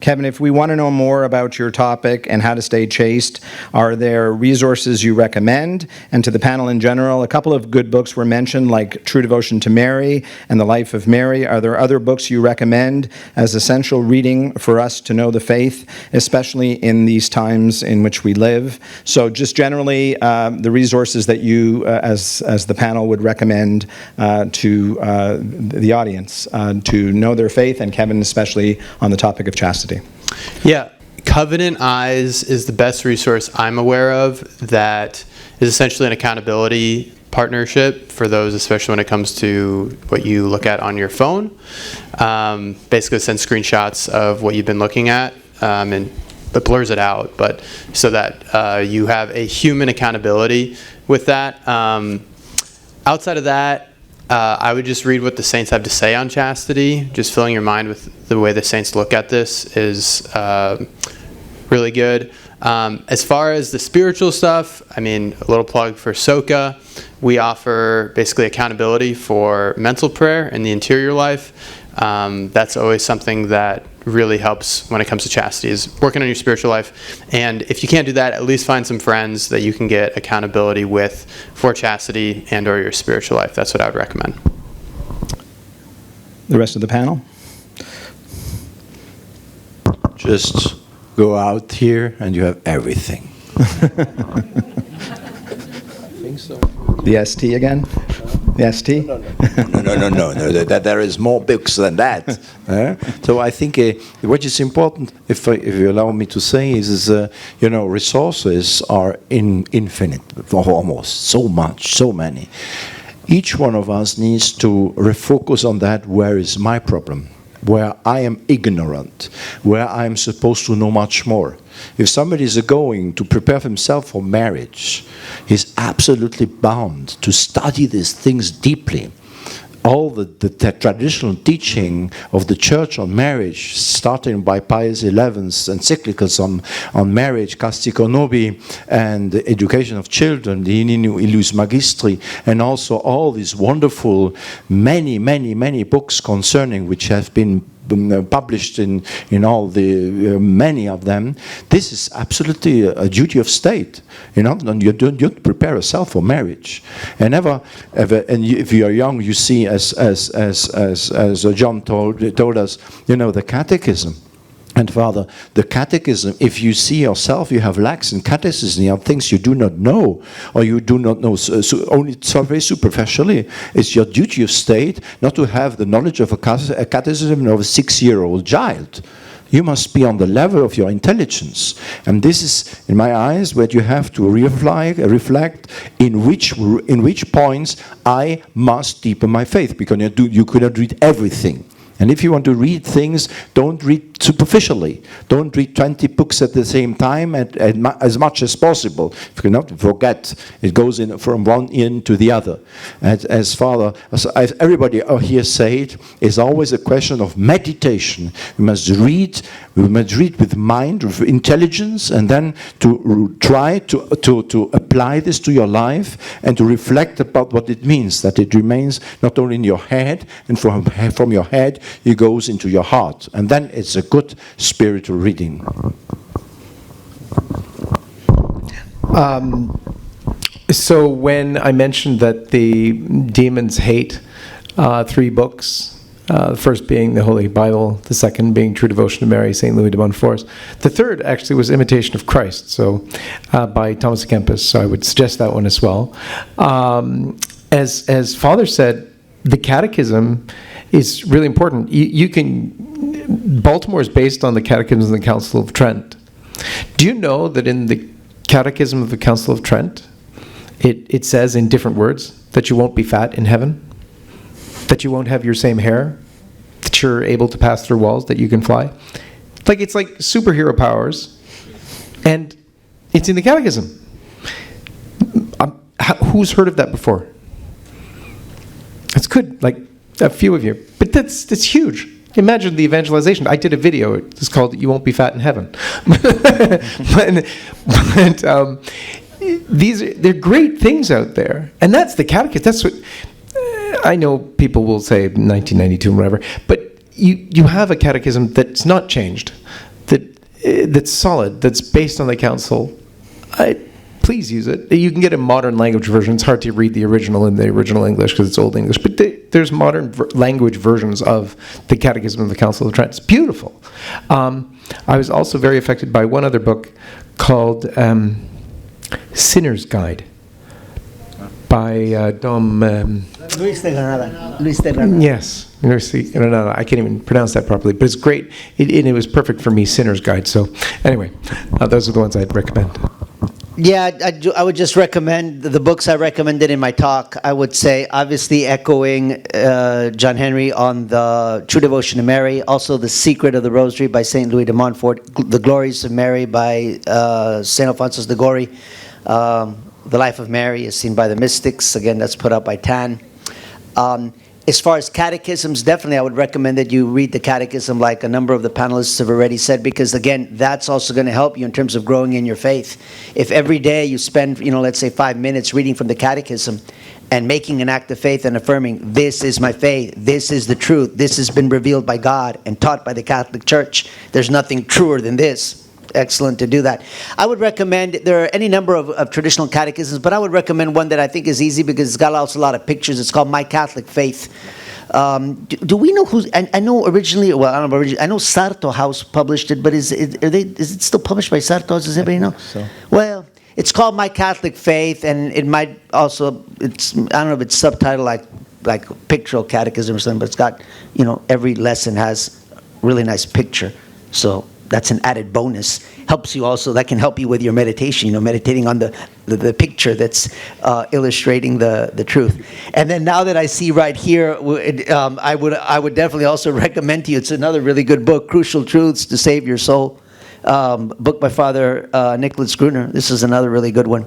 Kevin, if we want to know more about your topic and how to stay chaste, are there resources you recommend? And to the panel in general, a couple of good books were mentioned, like True Devotion to Mary and The Life of Mary. Are there other books you recommend as essential reading for us to know the faith, especially in these times in which we live? So just generally, the resources that you, as the panel, would recommend to the audience to know their faith, and Kevin especially on the topic of chastity. Yeah, Covenant Eyes is the best resource I'm aware of that is essentially an accountability partnership for those, especially when it comes to what you look at on your phone. Basically send screenshots of what you've been looking at, and it blurs it out, but so that you have a human accountability with that. Outside of that, I would just read what the saints have to say on chastity. Just filling your mind with the way the saints look at this is really good. As far as the spiritual stuff, I mean, a little plug for Soka. We offer basically accountability for mental prayer in the interior life. That's always something that really helps when it comes to chastity, is working on your spiritual life. And if you can't do that, at least find some friends that you can get accountability with for chastity and or your spiritual life. That's what I would recommend. The rest of the panel? Just go out here and you have everything. I think so. The ST again? The ST? No. There is more books than that. So I think what is important, if you allow me to say, is resources are infinite, almost so much, so many. Each one of us needs to refocus on that. Where is my problem? Where I am ignorant, where I am supposed to know much more. If somebody is going to prepare himself for marriage, he's absolutely bound to study these things deeply. All the traditional teaching of the Church on marriage, starting by Pius XI's encyclicals on marriage, Castico Nobi, and the education of children, the Illus Magistri, and also all these wonderful, many books concerning, which have been published in all the many of them. This is absolutely a duty of state. You don't prepare yourself for marriage, and and if you are young, you see, as John told us, the catechism. And Father, the catechism, if you see yourself, you have lacks in catechism, you have things you do not know, or you do not know only very superficially. It's your duty of state not to have the knowledge of a catechism of a 6-year-old child. You must be on the level of your intelligence. And this is, in my eyes, where you have to reflect in which points I must deepen my faith, because you cannot read everything. And if you want to read things, don't read superficially. Don't read 20 books at the same time as much as possible. If you cannot forget, it goes in from one end to the other. As everybody here said, it's always a question of meditation. We must read with mind, with intelligence, and then to try to apply this to your life and to reflect about what it means, that it remains not only in your head, and from your head it goes into your heart. And then it's a good spiritual reading. So when I mentioned that the demons hate 3 books, the first being the Holy Bible, the second being True Devotion to Mary, St. Louis de Montfort. The third actually was Imitation of Christ, so by Thomas à Kempis. So I would suggest that one as well. As Father said, the Catechism is really important. Baltimore is based on the Catechism of the Council of Trent. Do you know that in the Catechism of the Council of Trent, it says in different words that you won't be fat in heaven, that you won't have your same hair, that you're able to pass through walls, that you can fly? It's like superhero powers, and it's in the Catechism. Who's heard of that before? It's good, like a few of you, but that's huge. Imagine the evangelization. I did a video. It's called "You Won't Be Fat in Heaven." They're great things out there, and that's the catechism. That's what I know. People will say 1992 and whatever, but you have a catechism that's not changed. that's solid, that's based on the council, please use it. You can get a modern language version. It's hard to read the original in the original English because it's Old English, but there's modern language versions of the Catechism of the Council of Trent. It's beautiful. I was also very affected by one other book called Sinner's Guide by Dom... Luis de Granada. Yes, no, I can't even pronounce that properly, but it's great. It was perfect for me, Sinner's Guide. So anyway, those are the ones I'd recommend. Yeah, I would just recommend the books I recommended in my talk. I would say, obviously, echoing John Henry on the True Devotion to Mary, also The Secret of the Rosary by St. Louis de Montfort, The Glories of Mary by St. Alphonsus de Gori, The Life of Mary is seen by the Mystics. Again, that's put out by Tan. As far as catechisms, definitely I would recommend that you read the catechism like a number of the panelists have already said, because again, that's also going to help you in terms of growing in your faith. If every day you spend, let's say 5 minutes reading from the catechism and making an act of faith and affirming, this is my faith, this is the truth, this has been revealed by God and taught by the Catholic Church, there's nothing truer than this. Excellent to do that. I would recommend, there are any number of traditional catechisms, but I would recommend one that I think is easy because it's got also a lot of pictures. It's called My Catholic Faith. Do we know who's, I know originally, well, I don't know originally, I know Sarto House published it, but is it still published by Sarto House? Does anybody know? So. Well, it's called My Catholic Faith, and it might also, I don't know if it's subtitled like Pictorial Catechism or something, but it's got, every lesson has a really nice picture. So that's an added bonus. Helps you also, that can help you with your meditation, meditating on the picture that's illustrating the truth. And then now that I see right here, I would definitely also recommend to you, it's another really good book, Crucial Truths to Save Your Soul, book by Father Nicholas Gruner. This is another really good one.